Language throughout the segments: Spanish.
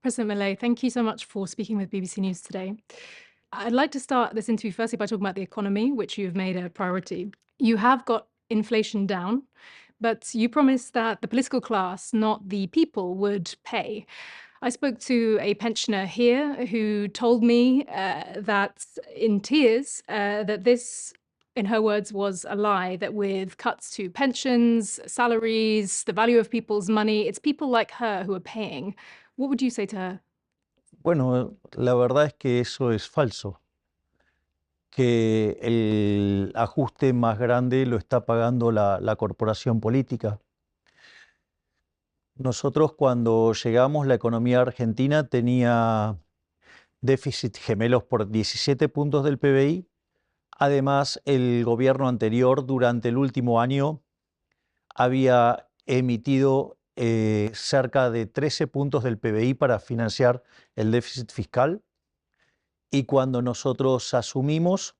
President Millet, thank you so much for speaking with BBC News today. I'd like to start this interview firstly by talking about the economy, which you've made a priority. You have got inflation down, but you promised that the political class, not the people, would pay. I spoke to a pensioner here who told me that in tears that this, in her words, was a lie, that with cuts to pensions, salaries, the value of people's money, it's people like her who are paying. What would you say to her? Bueno, la verdad es que eso es falso, que el ajuste más grande lo está pagando la corporación política. Nosotros cuando llegamos, la economía argentina tenía déficit gemelos por 17 puntos del PBI. Además, el gobierno anterior, durante el último año, había emitido cerca de 13 puntos del PBI para financiar el déficit fiscal. Y cuando nosotros asumimos,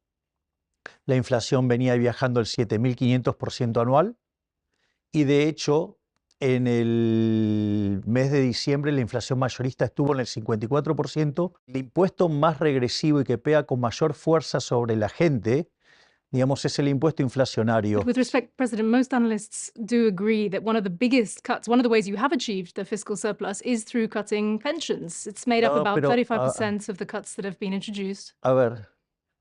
la inflación venía viajando el 7.500% anual. Y de hecho, en el mes de diciembre la inflación mayorista estuvo en el 54%. El impuesto más regresivo y que pega con mayor fuerza sobre la gente, digamos, es el impuesto inflacionario. With respect, President, most analysts do agree that one of the biggest cuts, one of the ways you have achieved the fiscal surplus is through cutting pensions. It's made up about 35% of the cuts that have been introduced. A ver,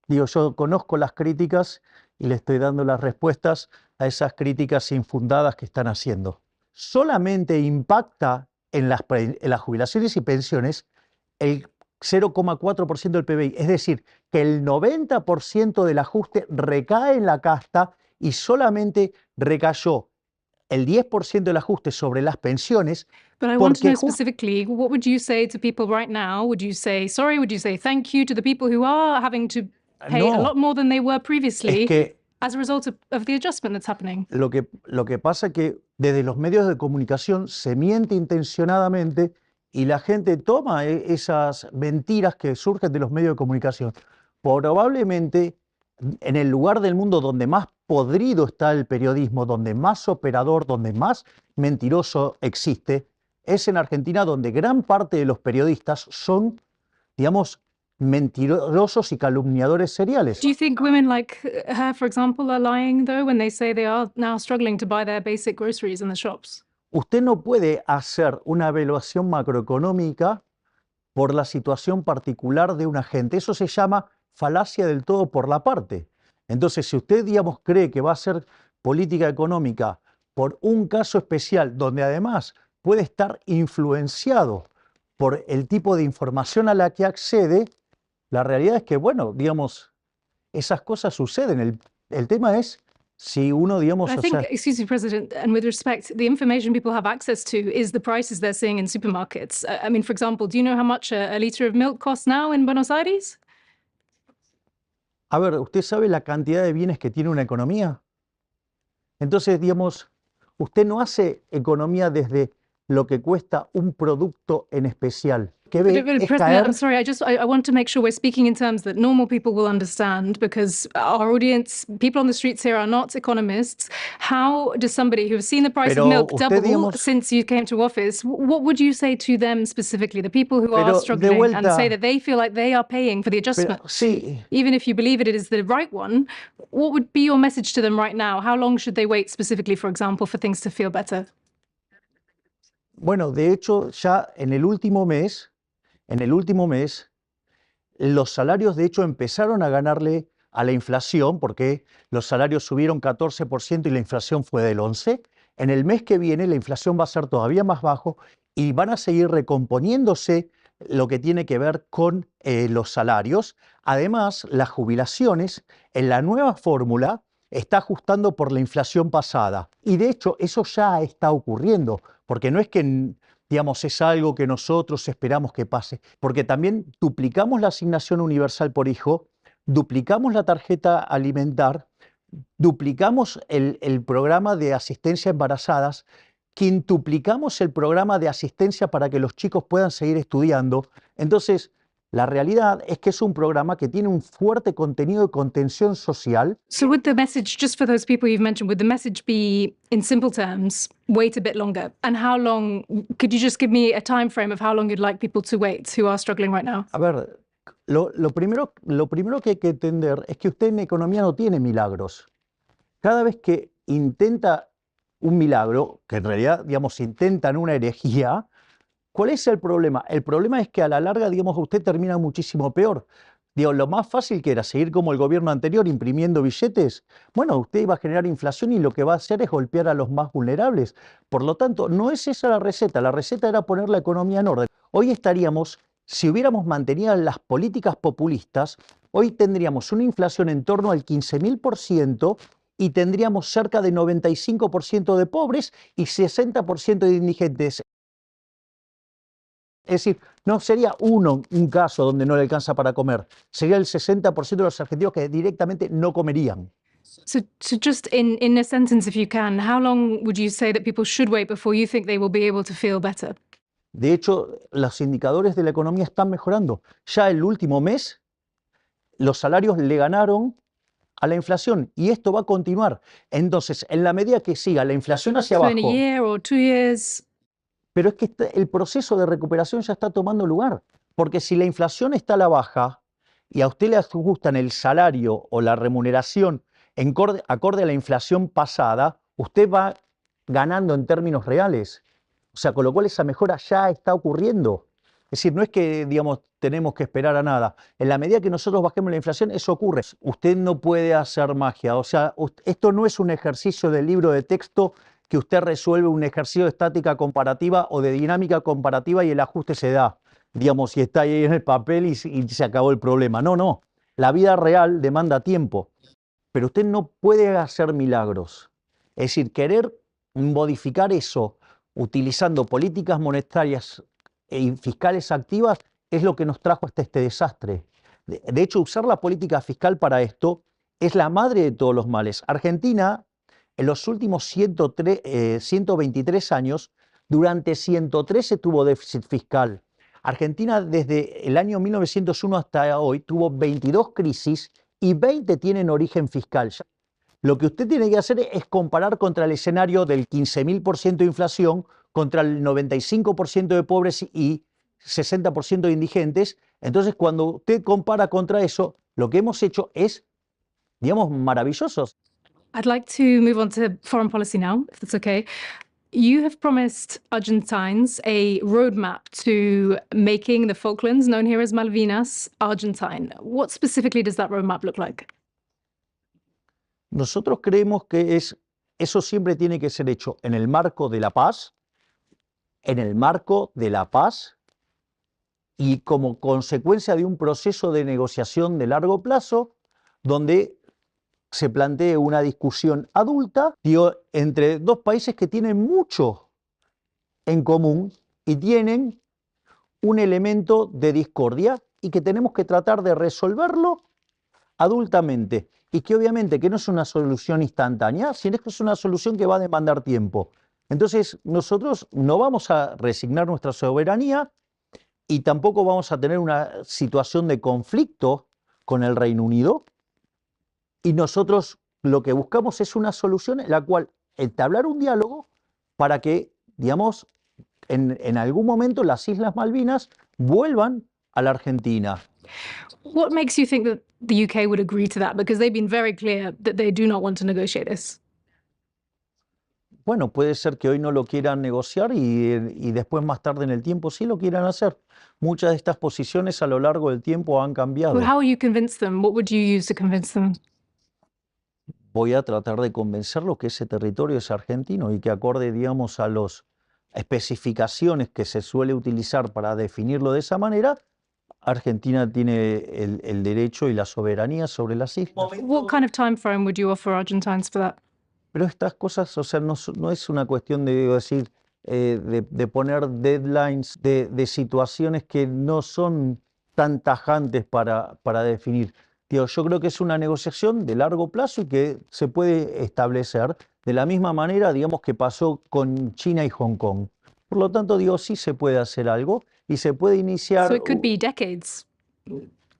digo, yo conozco las críticas y le estoy dando las respuestas a esas críticas infundadas que están haciendo. Solamente impacta en las jubilaciones y pensiones el 0,4% del PBI. Es decir, que el 90% del ajuste recae en la casta y solamente recayó el 10% del ajuste sobre las pensiones. But I want to know specifically, what would you say to people right now? Would you say sorry? Would you say thank you to the people who are having to pay a lot more than they were previously as a result of the adjustment that's happening? Lo que pasa es que desde los medios de comunicación se miente intencionadamente y la gente toma esas mentiras que surgen de los medios de comunicación. Probablemente en el lugar del mundo donde más podrido está el periodismo, donde más operador, donde más mentiroso existe, es en Argentina, donde gran parte de los periodistas son, digamos, mentirosos y calumniadores seriales. Do you think women like her, for example, are lying, though, when they say they are now struggling to buy their basic groceries in the shops? Usted no puede hacer una evaluación macroeconómica por la situación particular de una gente. Eso se llama falacia del todo por la parte. Entonces, si usted, digamos, cree que va a hacer política económica por un caso especial, donde además puede estar influenciado por el tipo de información a la que accede, la realidad es que, bueno, digamos, esas cosas suceden. El tema es si uno, digamos... I think, excuse me, President, and with respect, the information people have access to is the prices they're seeing in supermarkets. I mean, for example, do you know how much a liter of milk costs now in Buenos Aires? A ver, ¿usted sabe la cantidad de bienes que tiene una economía? Entonces, digamos, usted no hace economía desde lo que cuesta un producto en especial. President, I'm sorry, I want to make sure we're speaking in terms that normal people will understand, because our audience, people on the streets here are not economists. How does somebody who has seen the price of milk double since you came to office, what would you say to them specifically, the people who are struggling and say that they feel like they are paying for the adjustment? Even if you believe it is the right one, what would be your message to them right now? How long should they wait specifically, for example, for things to feel better? Bueno, de hecho, ya en el último mes, los salarios de hecho empezaron a ganarle a la inflación, porque los salarios subieron 14% y la inflación fue del 11%. En el mes que viene la inflación va a ser todavía más bajo y van a seguir recomponiéndose lo que tiene que ver con los salarios. Además, las jubilaciones en la nueva fórmula está ajustando por la inflación pasada. Y de hecho eso ya está ocurriendo, porque no es que, digamos, es algo que nosotros esperamos que pase, porque también duplicamos la asignación universal por hijo, duplicamos la tarjeta alimentar, duplicamos el programa de asistencia a embarazadas, quintuplicamos el programa de asistencia para que los chicos puedan seguir estudiando. Entonces, La realidad es que es un programa que tiene un fuerte contenido de contención social. So would the message, just for those people you've mentioned, would the message be, in simple terms, wait a bit longer? And how long, could you just give me a time frame of how long you'd like people to wait who are struggling right now? A ver, lo primero que hay que entender es que usted en economía no tiene milagros. Cada vez que intenta un milagro, que en realidad, digamos, intentan una herejía, ¿cuál es el problema? El problema es que a la larga, digamos, usted termina muchísimo peor. Digo, lo más fácil que era seguir como el gobierno anterior imprimiendo billetes, bueno, usted va a generar inflación y lo que va a hacer es golpear a los más vulnerables. Por lo tanto, no es esa la receta era poner la economía en orden. Hoy estaríamos, si hubiéramos mantenido las políticas populistas, hoy tendríamos una inflación en torno al 15.000% y tendríamos cerca de 95% de pobres y 60% de indigentes. Es decir, no sería un caso donde no le alcanza para comer, sería el 60% de los argentinos que directamente no comerían. So just in a sentence, if you can, how long would you say that people should wait before you think they will be able to feel better? De hecho, los indicadores de la economía están mejorando. Ya el último mes, los salarios le ganaron a la inflación y esto va a continuar. Entonces, en la medida que siga la inflación hacia So in a abajo, year or 2 years? pero es que el proceso de recuperación ya está tomando lugar, porque si la inflación está a la baja y a usted le ajustan el salario o la remuneración acorde a la inflación pasada, usted va ganando en términos reales. O sea, con lo cual esa mejora ya está ocurriendo. Es decir, no es que, digamos, tenemos que esperar a nada. En la medida que nosotros bajemos la inflación, eso ocurre. Usted no puede hacer magia. O sea, esto no es un ejercicio del libro de texto que usted resuelve un ejercicio de estática comparativa o de dinámica comparativa y el ajuste se da, digamos, y está ahí en el papel y se acabó el problema. No, no. La vida real demanda tiempo, pero usted no puede hacer milagros. Es decir, querer modificar eso utilizando políticas monetarias y fiscales activas es lo que nos trajo hasta este desastre. De hecho, usar la política fiscal para esto es la madre de todos los males. Argentina, en los últimos 123 años, durante 113 tuvo déficit fiscal. Argentina desde el año 1901 hasta hoy tuvo 22 crisis y 20 tienen origen fiscal. Lo que usted tiene que hacer es comparar contra el escenario del 15.000% de inflación, contra el 95% de pobres y 60% de indigentes. Entonces, cuando usted compara contra eso, lo que hemos hecho es, digamos, maravillosos. I'd like to move on to foreign policy now, if that's okay. You have promised Argentines a roadmap to making the Falklands, known here as Malvinas, Argentine. What specifically does that roadmap look like? Nosotros creemos que eso siempre tiene que ser hecho en el marco de la paz, y como consecuencia de un proceso de negociación de largo plazo, donde se plantee una discusión adulta, entre dos países que tienen mucho en común y tienen un elemento de discordia y que tenemos que tratar de resolverlo adultamente. Y que obviamente que no es una solución instantánea, sino que es una solución que va a demandar tiempo. Entonces, nosotros no vamos a resignar nuestra soberanía y tampoco vamos a tener una situación de conflicto con el Reino Unido. Y nosotros lo que buscamos es una solución en la cual entablar un diálogo para que, digamos, en algún momento las Islas Malvinas vuelvan a la Argentina. What makes you think that the UK would agree to that? Because they've been very clear that they do not want to negotiate this. Bueno, puede ser que hoy no lo quieran negociar y después más tarde en el tiempo sí lo quieran hacer. Muchas de estas posiciones a lo largo del tiempo han cambiado. But how will you convince them? What would you use to convince them? Voy a tratar de convencerlo que ese territorio es argentino y que acorde, digamos, a las especificaciones que se suele utilizar para definirlo de esa manera, Argentina tiene el derecho y la soberanía sobre las islas. What kind of time frame would you offer Argentines for that? Pero estas cosas, o sea, no es una cuestión de decir, de poner deadlines de situaciones que no son tan tajantes para definir. Yo creo que es una negociación de largo plazo y que se puede establecer de la misma manera, digamos, que pasó con China y Hong Kong. Por lo tanto, sí se puede hacer algo y se puede iniciar. So it could be decades.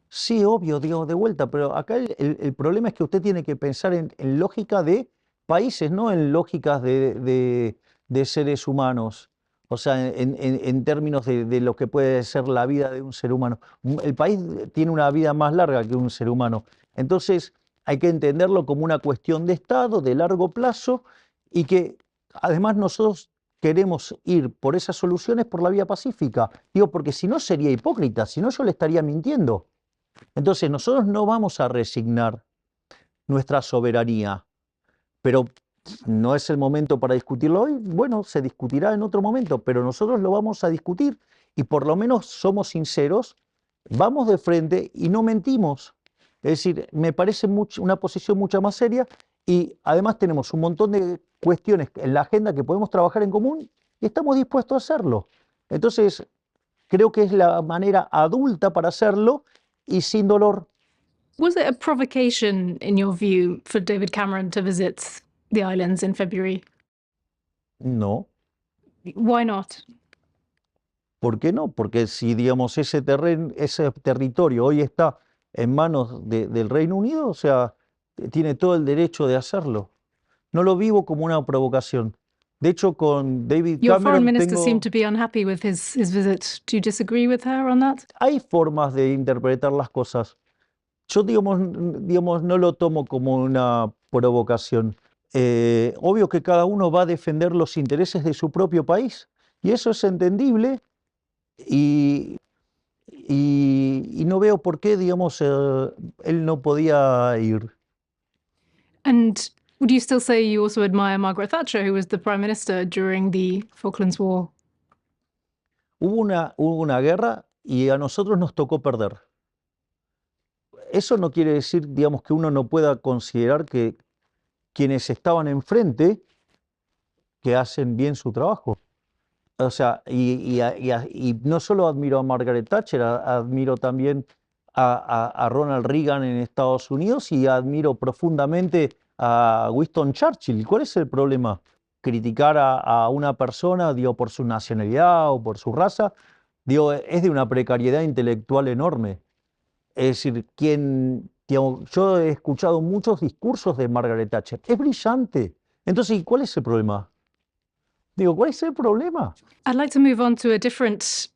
Sí, obvio, digo, de vuelta, pero acá el problema es que usted tiene que pensar en lógica de países, no en lógicas de seres humanos. O sea, en términos de lo que puede ser la vida de un ser humano. El país tiene una vida más larga que un ser humano. Entonces, hay que entenderlo como una cuestión de Estado, de largo plazo, y que además nosotros queremos ir por esas soluciones por la vía pacífica. Digo, porque si no sería hipócrita, si no yo le estaría mintiendo. Entonces, nosotros no vamos a resignar nuestra soberanía, pero no es el momento para discutirlo hoy. Bueno, se discutirá en otro momento, pero nosotros lo vamos a discutir y por lo menos somos sinceros, vamos de frente y no mentimos. Es decir, me parece una posición mucho más seria y además tenemos un montón de cuestiones en la agenda que podemos trabajar en común y estamos dispuestos a hacerlo. Entonces, creo que es la manera adulta para hacerlo y sin dolor. Was it a provocation, in your view, for David Cameron to visit the islands in February? No. Why not? ¿Por qué no? Porque si, digamos, ese territorio hoy está en manos del Reino Unido, o sea, tiene todo el derecho de hacerlo. No lo vivo como una provocación. De hecho, con David Your foreign Cameron minister seemed tengo... to be unhappy with his visit. Do you disagree with her on that? Hay formas de interpretar las cosas. Yo, digamos, no lo tomo como una provocación. Obvio que cada uno va a defender los intereses de su propio país y eso es entendible y, y no veo por qué, digamos, él no podía ir. And would you still say you also admire Margaret Thatcher, who was the prime minister during the Falklands War? Hubo una guerra y a nosotros nos tocó perder. Eso no quiere decir, digamos, que uno no pueda considerar que quienes estaban enfrente que hacen bien su trabajo. O sea, y no solo admiro a Margaret Thatcher, admiro también a Ronald Reagan en Estados Unidos y admiro profundamente a Winston Churchill. ¿Cuál es el problema? Criticar a una persona, digo, por su nacionalidad o por su raza, digo, es de una precariedad intelectual enorme. Es decir, digamos, yo he escuchado muchos discursos de Margaret Thatcher. Es brillante. Entonces, ¿y cuál es el problema? Digo, ¿cuál es el problema? I'd like to move on to a different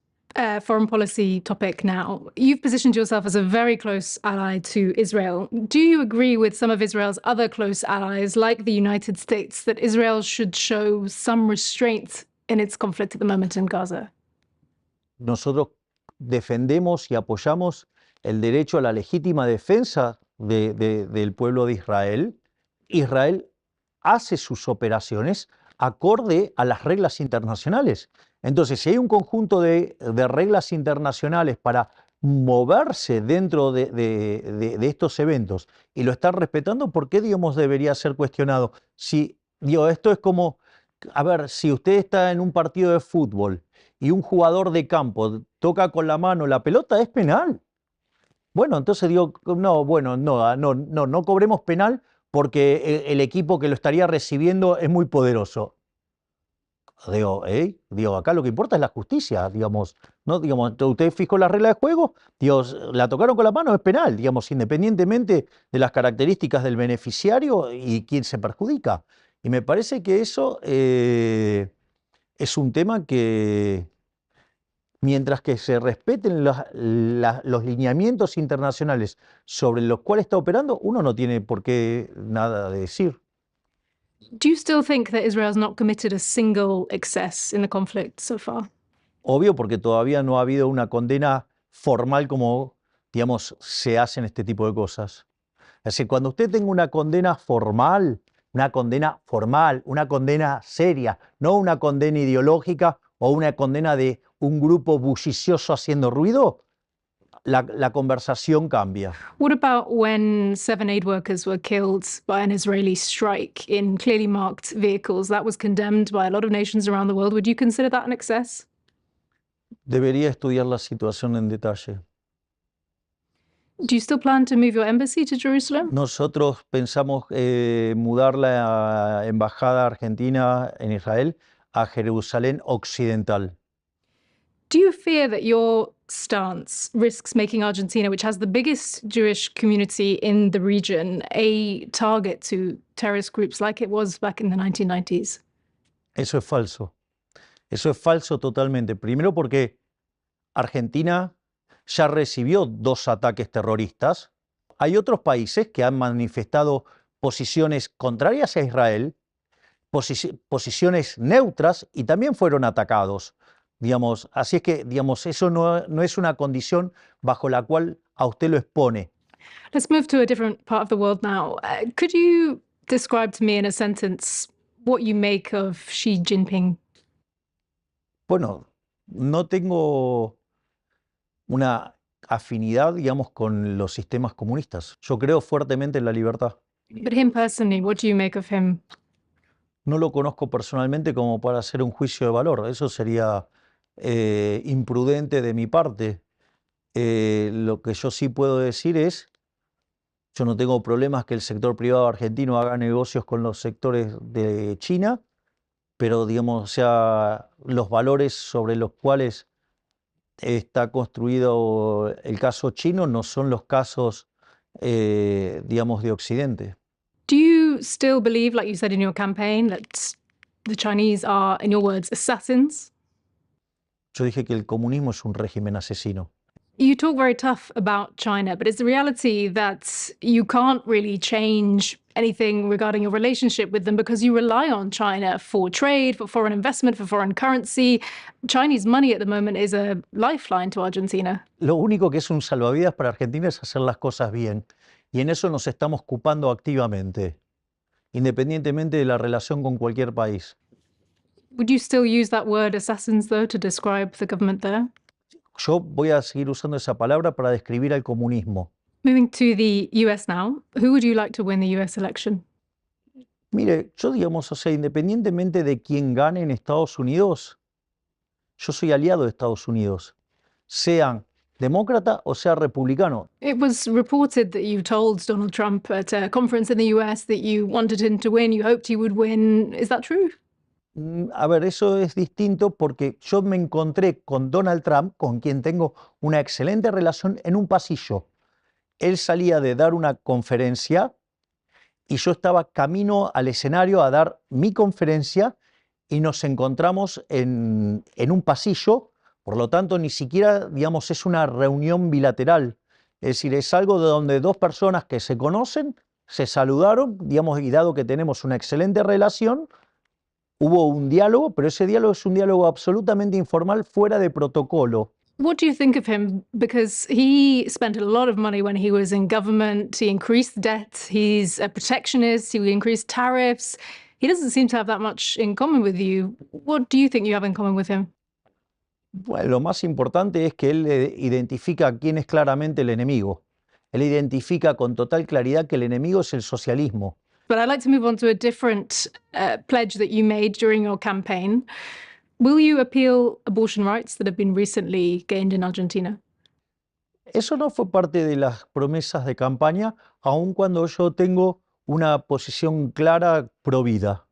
foreign policy topic now. You've positioned yourself as a very close ally to Israel. Do you agree with some of Israel's other close allies, like the United States, that Israel should show some restraint in its conflict at the moment in Gaza? Nosotros defendemos y apoyamos el derecho a la legítima defensa del pueblo de Israel. Israel hace sus operaciones acorde a las reglas internacionales. Entonces, si hay un conjunto de reglas internacionales para moverse dentro de estos eventos y lo están respetando, ¿por qué, digamos, debería ser cuestionado? Si, digo, esto es como, a ver, si usted está en un partido de fútbol y un jugador de campo toca con la mano la pelota, es penal. Bueno, entonces digo, no, bueno, no cobremos penal porque el equipo que lo estaría recibiendo es muy poderoso. Digo, acá lo que importa es la justicia, digamos, ¿no? Digamos, usted fijó la regla de juego, Dios, la tocaron con la mano, es penal, digamos, independientemente de las características del beneficiario y quién se perjudica. Y me parece que eso es un tema que, mientras que se respeten los lineamientos internacionales sobre los cuales está operando, uno no tiene por qué nada de decir. Do you still think that Israel's not committed a single excess in the conflict so far? Obvio, porque todavía no ha habido una condena formal como, digamos, se hacen este tipo de cosas. Es decir, cuando usted tenga una condena formal, una condena seria, no una condena ideológica o una condena de un grupo bullicioso haciendo ruido, la conversación cambia. What about when 7 aid workers were killed by an Israeli strike in clearly marked vehicles? That was condemned by a lot of nations around the world. Would you consider that an excess? Debería estudiar la situación en detalle. Do you still plan to move your embassy to Jerusalem? Nosotros pensamos mudar la embajada argentina en Israel a Jerusalén Occidental. Do you fear that your stance risks making Argentina, which has the biggest Jewish community in the region, a target to terrorist groups like it was back in the 1990s? Eso es falso. Eso es falso totalmente. Primero porque Argentina ya recibió 2 ataques terroristas. Hay otros países que han manifestado posiciones contrarias a Israel, posiciones neutras y también fueron atacados. Digamos, así es que, digamos, eso no es una condición bajo la cual a usted lo expone. Let's move to a different part of the world now. Could you describe to me in a sentence what you make of Xi Jinping? Bueno, no tengo una afinidad, digamos, con los sistemas comunistas. Yo creo fuertemente en la libertad. But him personally, what do you make of him? No lo conozco personalmente como para hacer un juicio de valor. Eso sería imprudente de mi parte. Lo que yo sí puedo decir es, yo no tengo problemas que el sector privado argentino haga negocios con los sectores de China, pero digamos, o sea, los valores sobre los cuales está construido el caso chino no son los casos, digamos, de Occidente. Do you still believe, like you said in your campaign, that the Chinese are, in your words, assassins? Yo dije que el comunismo es un régimen asesino. You talk very tough about China, but it's the reality that you can't really change anything regarding your relationship with them because you rely on China for trade, for foreign investment, for foreign currency. Chinese money at the moment is a lifeline to Argentina. Lo único que es un salvavidas para Argentina es hacer las cosas bien. Y en eso nos estamos ocupando activamente, independientemente de la relación con cualquier país. Would you still use that word assassins, though, to describe the government there? Yo voy a seguir usando esa palabra para describir al comunismo. Moving to the US now, who would you like to win the US election? Mire, yo digamos, o sea, independientemente de quién gane en Estados Unidos, yo soy aliado de Estados Unidos, sean demócrata o sea republicano. It was reported that you told Donald Trump at a conference in the US that you wanted him to win, you hoped he would win. Is that true? A ver, eso es distinto porque yo me encontré con Donald Trump, con quien tengo una excelente relación, en un pasillo. Él salía de dar una conferencia y yo estaba camino al escenario a dar mi conferencia y nos encontramos en un pasillo, por lo tanto ni siquiera, digamos, es una reunión bilateral. Es decir, es algo de donde 2 personas que se conocen se saludaron, digamos, y dado que tenemos una excelente relación, hubo un diálogo, pero ese diálogo es un diálogo absolutamente informal, fuera de protocolo. What do you think of him? Because he spent a lot of money when he was in government. He increased debt. He's a protectionist. He increased tariffs. He doesn't seem to have that much in common with you. What do you think you have in common with him? Bueno, lo más importante es que él identifica a quién es claramente el enemigo. Él identifica con total claridad que el enemigo es el socialismo. But I'd like to move on to a different pledge that you made during your campaign. Will you appeal abortion rights that have been recently gained in Argentina? Eso no fue parte de las promesas de campaña, aun cuando yo tengo una posición clara pro vida,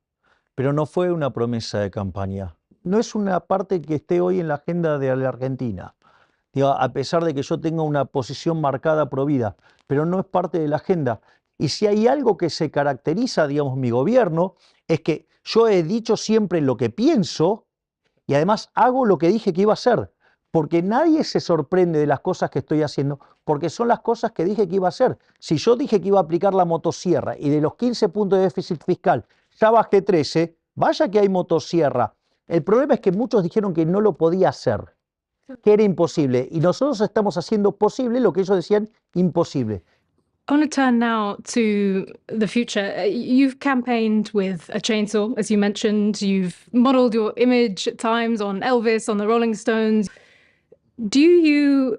pero no fue una promesa de campaña. No es una parte que esté hoy en la agenda de la Argentina, digo, a pesar de que yo tenga una posición marcada pro vida, pero no es parte de la agenda. Y si hay algo que se caracteriza, digamos, mi gobierno, es que yo he dicho siempre lo que pienso y además hago lo que dije que iba a hacer, porque nadie se sorprende de las cosas que estoy haciendo, porque son las cosas que dije que iba a hacer. Si yo dije que iba a aplicar la motosierra y de los 15 puntos de déficit fiscal ya bajé 13, vaya que hay motosierra. El problema es que muchos dijeron que no lo podía hacer, que era imposible, y nosotros estamos haciendo posible lo que ellos decían imposible. I want to turn now to the future. You've campaigned with a chainsaw, as you mentioned. You've modeled your image at times on Elvis, on the Rolling Stones. Do you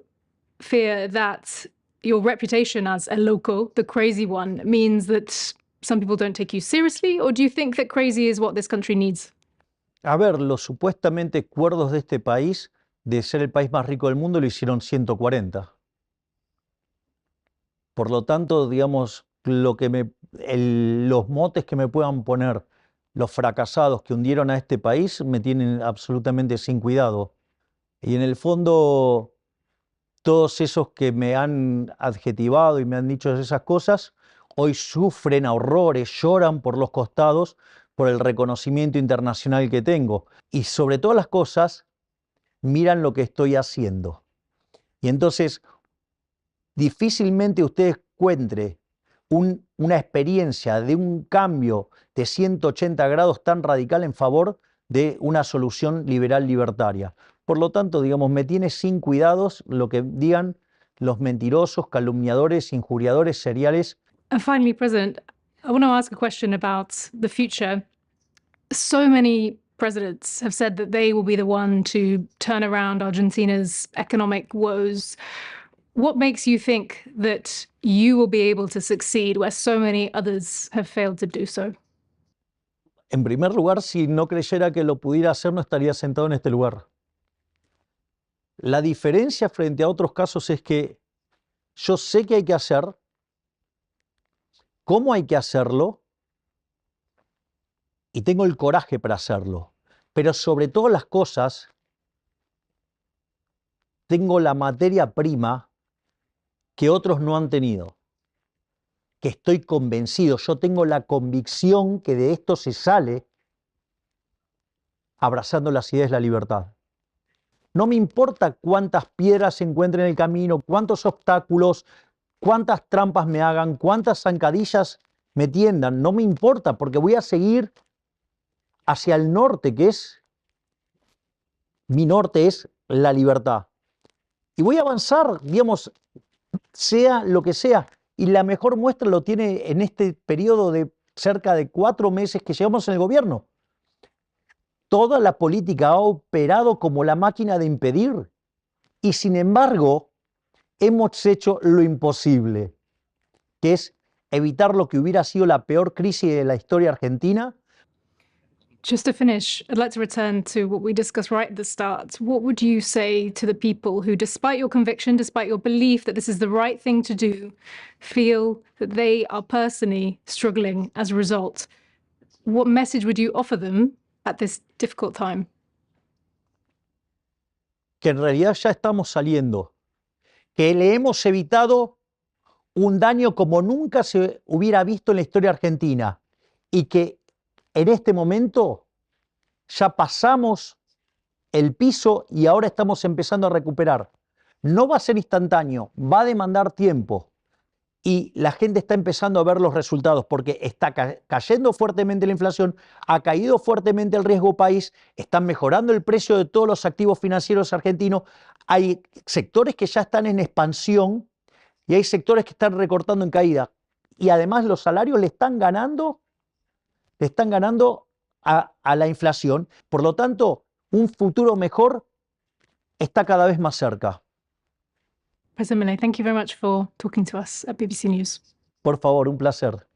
fear that your reputation as a local, the crazy one, means that some people don't take you seriously? Or do you think that crazy is what this country needs? A ver, los supuestamente cuerdos de este país, de ser el país más rico del mundo, lo hicieron 140. Por lo tanto, digamos, los motes que me puedan poner los fracasados que hundieron a este país me tienen absolutamente sin cuidado. Y en el fondo, todos esos que me han adjetivado y me han dicho esas cosas, hoy sufren a horrores, lloran por los costados por el reconocimiento internacional que tengo. Y sobre todas las cosas, miran lo que estoy haciendo. Y entonces, difícilmente usted encuentre una experiencia de un cambio de 180 grados tan radical en favor de una solución liberal libertaria. Por lo tanto, digamos, me tiene sin cuidados lo que digan los mentirosos, calumniadores, injuriadores seriales. And finally, President, I want to ask a question about the future. So many presidents have said that they will be the one to turn around Argentina's economic woes. What makes you think that you will be able to succeed where so many others have failed to do so? En primer lugar, si no creyera que lo pudiera hacer, no estaría sentado en este lugar. La diferencia frente a otros casos es que yo sé qué hay que hacer, cómo hay que hacerlo, y tengo el coraje para hacerlo. Pero sobre todas las cosas, tengo la materia prima que otros no han tenido, que estoy convencido, yo tengo la convicción que de esto se sale abrazando las ideas de la libertad. No me importa cuántas piedras se encuentren en el camino, cuántos obstáculos, cuántas trampas me hagan, cuántas zancadillas me tiendan, no me importa, porque voy a seguir hacia el norte, que es, mi norte es la libertad. Y voy a avanzar, digamos, sea lo que sea. Y la mejor muestra lo tiene en este periodo de cerca de 4 meses que llevamos en el gobierno. Toda la política ha operado como la máquina de impedir. Y sin embargo, hemos hecho lo imposible, que es evitar lo que hubiera sido la peor crisis de la historia argentina. Just to finish, I'd like to return to what we discussed right at the start. What would you say to the people who, despite your conviction, despite your belief that this is the right thing to do, feel that they are personally struggling as a result? What message would you offer them at this difficult time? Que en realidad ya estamos saliendo, que le hemos evitado un daño como nunca se hubiera visto en la historia argentina y que en este momento ya pasamos el piso y ahora estamos empezando a recuperar. No va a ser instantáneo, va a demandar tiempo y la gente está empezando a ver los resultados porque está cayendo fuertemente la inflación, ha caído fuertemente el riesgo país, están mejorando el precio de todos los activos financieros argentinos, hay sectores que ya están en expansión y hay sectores que están recortando en caída. Y además los salarios le están ganando a la inflación. Por lo tanto, un futuro mejor está cada vez más cerca. President Milei, thank you very much for talking to us at BBC News. Por favor, un placer.